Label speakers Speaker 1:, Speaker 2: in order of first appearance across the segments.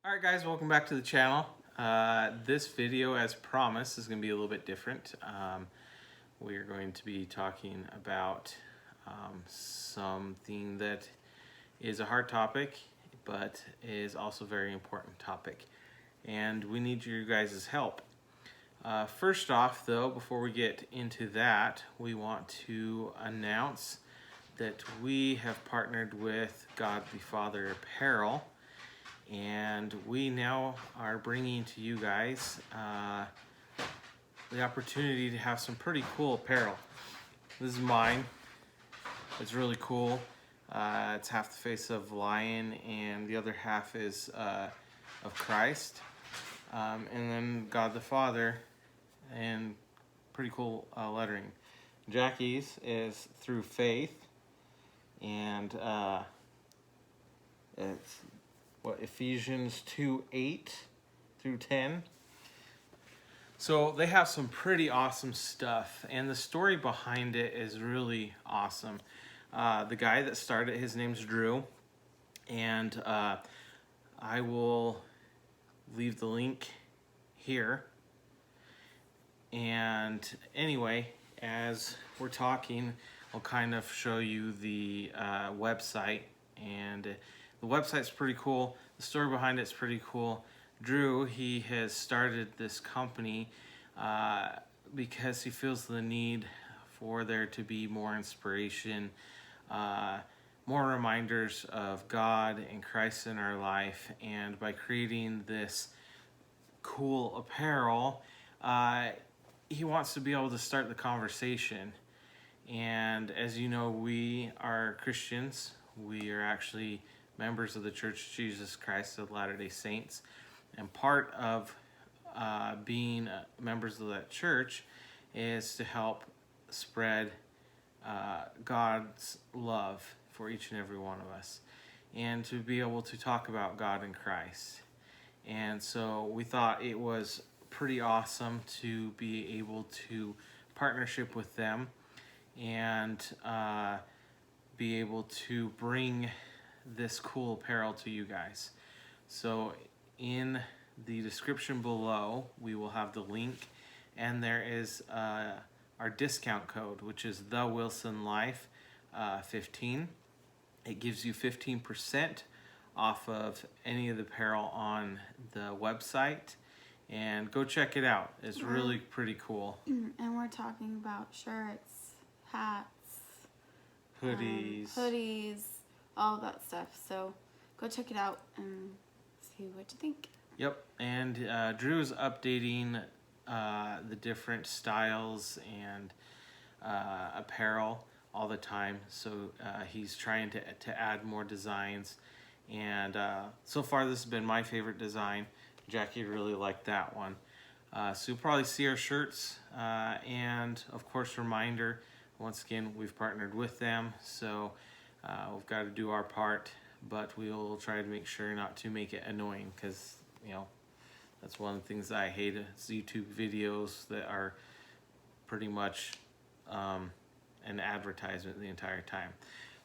Speaker 1: Alright guys, welcome back to the channel. This video, as promised, is going to be a little bit different. We're going to be talking about something that is a hard topic, but is also a very important topic. And we need your guys' help. First off, though, before we get into that, we want to announce that we have partnered with God the Father Apparel. And we now are bringing to you guys the opportunity to have some pretty cool apparel. This is mine. It's really cool. It's half the face of lion and the other half is of Christ. And then God the Father, and pretty cool lettering. Jackie's is through faith, and it's Ephesians 2:8 through 10. So they have some pretty awesome stuff, and the story behind it is really awesome. The guy that started, his name's Drew, and I will leave the link here. And anyway, as we're talking, I'll kind of show you the website, and the website's pretty cool. The story behind it's pretty cool. Drew, he has started this company because he feels the need for there to be more inspiration, more reminders of God and Christ in our life. And by creating this cool apparel, he wants to be able to start the conversation. And as you know, we are Christians. We are actually members of the Church of Jesus Christ of Latter-day Saints, and part of being members of that church is to help spread God's love for each and every one of us, and to be able to talk about God and Christ. And so we thought it was pretty awesome to be able to partnership with them and be able to bring this cool apparel to you guys. So in the description below, we will have the link, and there is our discount code, which is the Wilson Life 15. It gives you 15% off of any of the apparel on the website, and go check it out. It's really pretty cool.
Speaker 2: And we're talking about shirts, hats,
Speaker 1: hoodies,
Speaker 2: all that stuff. So go check it out and see what you think.
Speaker 1: Yep, and Drew's updating the different styles and apparel all the time. So he's trying to add more designs. And so far this has been my favorite design. Jackie really liked that one. So you'll probably see our shirts. And of course, reminder, once again, we've partnered with them. So we've got to do our part, but we'll try to make sure not to make it annoying, because, you know, that's one of the things that I hate is YouTube videos that are pretty much an advertisement the entire time.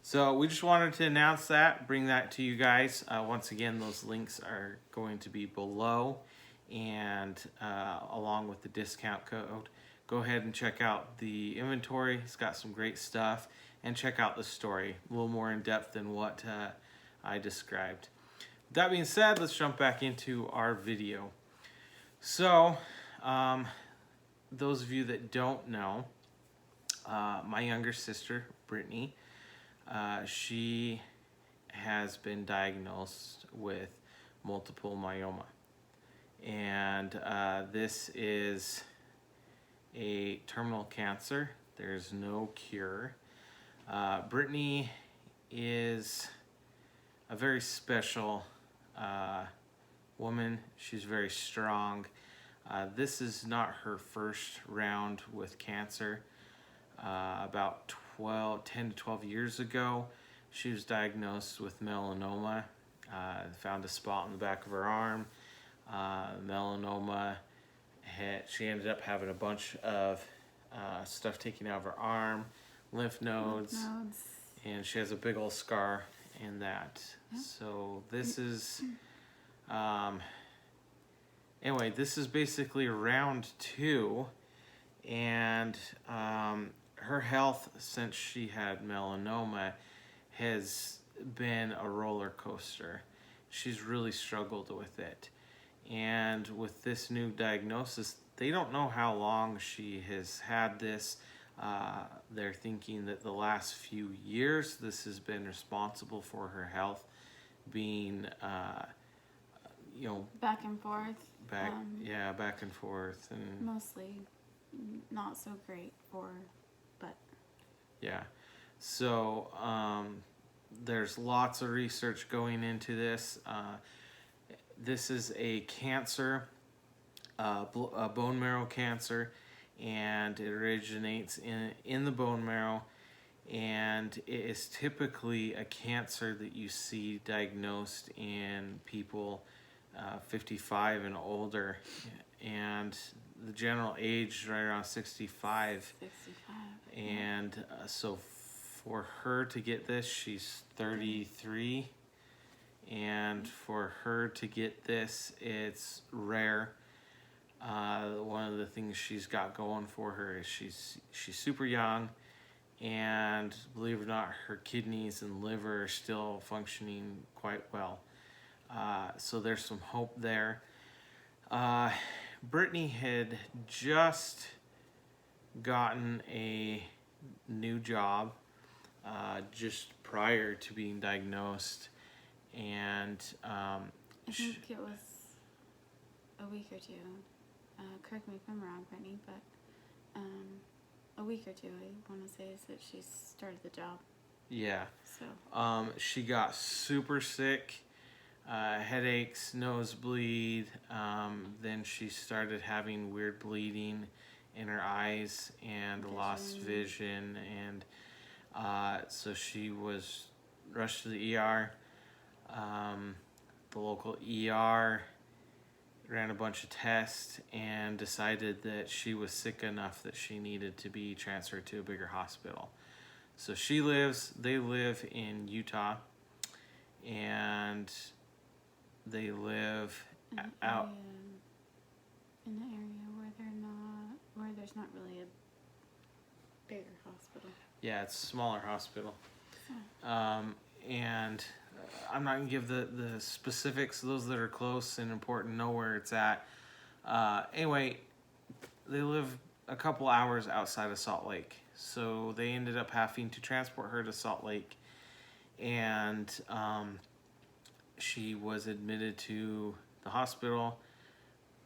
Speaker 1: So we just wanted to announce that, bring that to you guys. Once again, those links are going to be below, and along with the discount code. Go ahead and check out the inventory. It's got some great stuff. And check out the story, a little more in depth than what I described. That being said, let's jump back into our video. So, those of you that don't know, my younger sister, Brittany, she has been diagnosed with multiple myeloma. And this is a terminal cancer. There's no cure. Brittany is a very special woman. She's very strong. This is not her first round with cancer. About 10 to 12 years ago, she was diagnosed with melanoma. Found a spot on the back of her arm. Melanoma. She ended up having a bunch of stuff taken out of her arm, lymph nodes, and she has a big old scar in that. So this is Um, anyway, this is basically round 2, and her health since she had melanoma has been a roller coaster. She's really struggled with it. And with this new diagnosis, they don't know how long she has had this. They're thinking that the last few years this has been responsible for her health being,
Speaker 2: Back and forth.
Speaker 1: back and forth. And
Speaker 2: Mostly not so great for, but.
Speaker 1: yeah. So there's lots of research going into this. This is a cancer, a bone marrow cancer, and it originates in the bone marrow, and it is typically a cancer that you see diagnosed in people 55 and older, and the general age is right around 65.
Speaker 2: 65.
Speaker 1: And so for her to get this, she's 33. And for her to get this, it's rare. One of the things she's got going for her is she's super young, and believe it or not, her kidneys and liver are still functioning quite well. So there's some hope there. Brittany had just gotten a new job just prior to being diagnosed, and
Speaker 2: I think it was a week or two. Correct me if I'm wrong, Brittany, but a week or two, I want to say, is that she started the job.
Speaker 1: yeah,
Speaker 2: So
Speaker 1: she got super sick, headaches, nosebleed. Then she started having weird bleeding in her eyes and lost vision, and so she was rushed to the ER. The local ER ran a bunch of tests and decided that she was sick enough that she needed to be transferred to a bigger hospital. So they live in Utah, and they live out
Speaker 2: in the area where there's not really a bigger hospital.
Speaker 1: Yeah, it's a smaller hospital.
Speaker 2: So.
Speaker 1: And I'm not going to give the specifics. Those that are close and important know where it's at. Anyway, they live a couple hours outside of Salt Lake. So they ended up having to transport her to Salt Lake. And she was admitted to the hospital,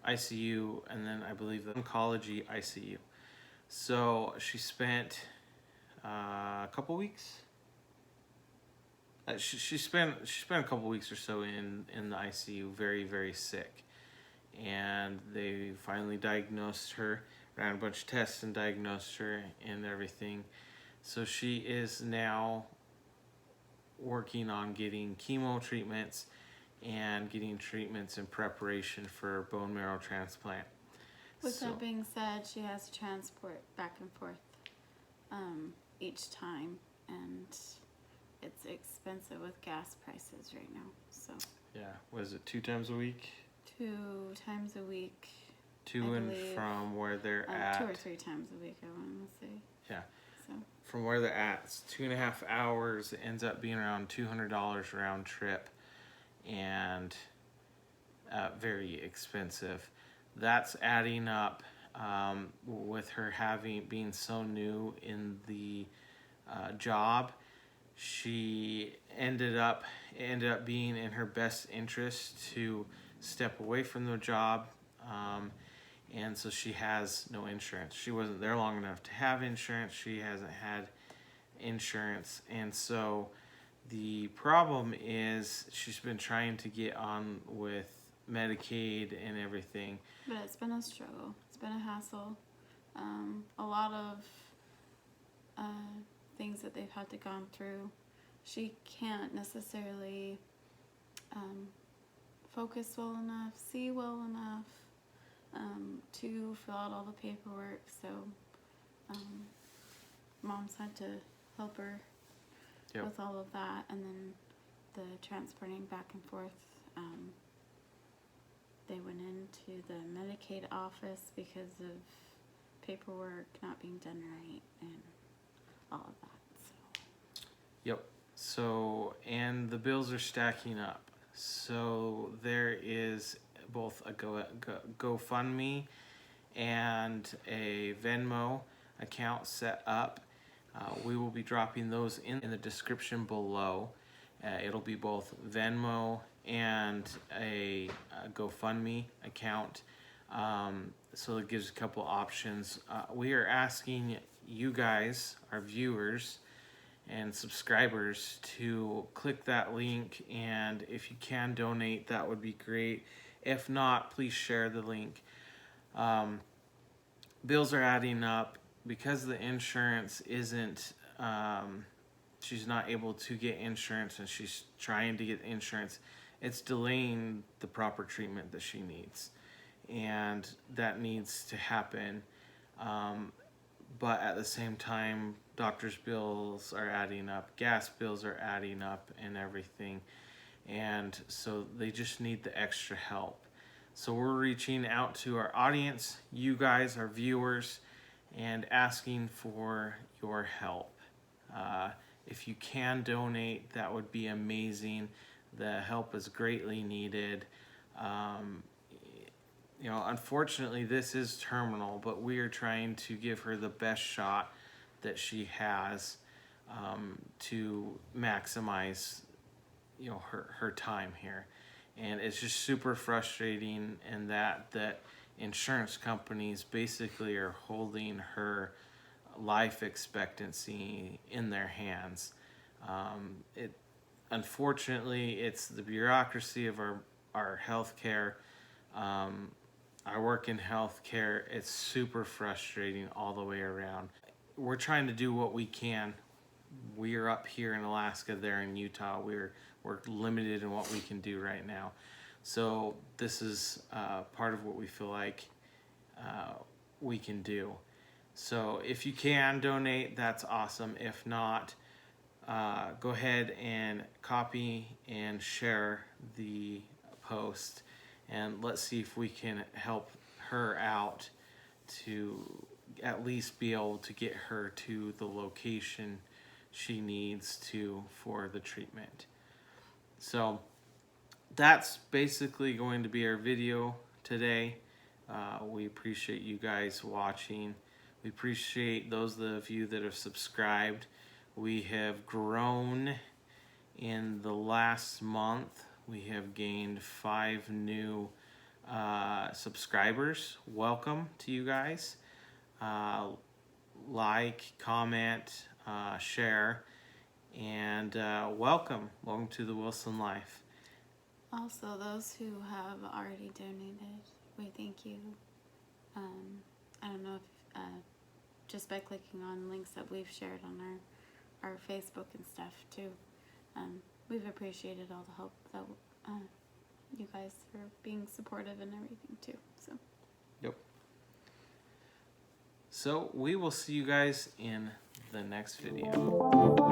Speaker 1: ICU, and then I believe the oncology ICU. So she spent a couple weeks. She spent a couple weeks or so in the ICU, very, very sick, and they finally diagnosed her, ran a bunch of tests and diagnosed her and everything. So she is now working on getting chemo treatments and getting treatments in preparation for bone marrow transplant.
Speaker 2: With that being said, she has to transport back and forth each time, and it's expensive with gas prices right now. So
Speaker 1: yeah, was it 2 times a week?
Speaker 2: 2 times a week.
Speaker 1: To and from where they're at.
Speaker 2: 2 or 3 times a week, I want to say.
Speaker 1: Yeah.
Speaker 2: So
Speaker 1: from where they're at, it's 2.5 hours. It ends up being around $200 round trip, and very expensive. That's adding up with her being so new in the job. She ended up being in her best interest to step away from the job, and so she has no insurance. She wasn't there long enough to have insurance. She hasn't had insurance, and so the problem is she's been trying to get on with Medicaid and everything.
Speaker 2: But it's been a struggle. It's been a hassle. A lot of things that they've had to gone through. She can't necessarily focus well enough, see well enough to fill out all the paperwork. So mom's had to help her with all of that, and then the transporting back and forth the Medicaid office because of paperwork not being done right and all of that. So.
Speaker 1: Yep. So, and the bills are stacking up. So there is both a GoFundMe and a Venmo account set up. We will be dropping those in the description below. It'll be both Venmo and a GoFundMe account. So it gives a couple options. We are asking you guys, our viewers and subscribers, to click that link, and if you can donate, that would be great. If not, please share the link. Bills are adding up because the insurance isn't, she's not able to get insurance, and she's trying to get insurance. It's delaying the proper treatment that she needs, and that needs to happen. But at the same time, doctor's bills are adding up, gas bills are adding up, and everything. And so they just need the extra help. So we're reaching out to our audience, you guys, our viewers, and asking for your help. If you can donate, that would be amazing. The help is greatly needed. You know, unfortunately, this is terminal, but we are trying to give her the best shot that she has, to maximize, you know, her time here. And it's just super frustrating in that insurance companies basically are holding her life expectancy in their hands. Unfortunately, it's the bureaucracy of our healthcare. I work in healthcare. It's super frustrating all the way around. We're trying to do what we can. We are up here in Alaska, there in Utah. We're limited in what we can do right now. So this is part of what we feel like we can do. So if you can donate, that's awesome. If not, go ahead and copy and share the post, and let's see if we can help her out to at least be able to get her to the location she needs to for the treatment. So that's basically going to be our video today. We appreciate you guys watching. We appreciate those of you that have subscribed. We have grown in the last month. We have gained 5 new subscribers. Welcome to you guys. Like, comment, share, and welcome to the Wilson Life.
Speaker 2: Also, those who have already donated, we thank you. I don't know if just by clicking on links that we've shared on our Facebook and stuff too, we've appreciated all the help that you guys are being supportive and everything too. So.
Speaker 1: Yep. So we will see you guys in the next video.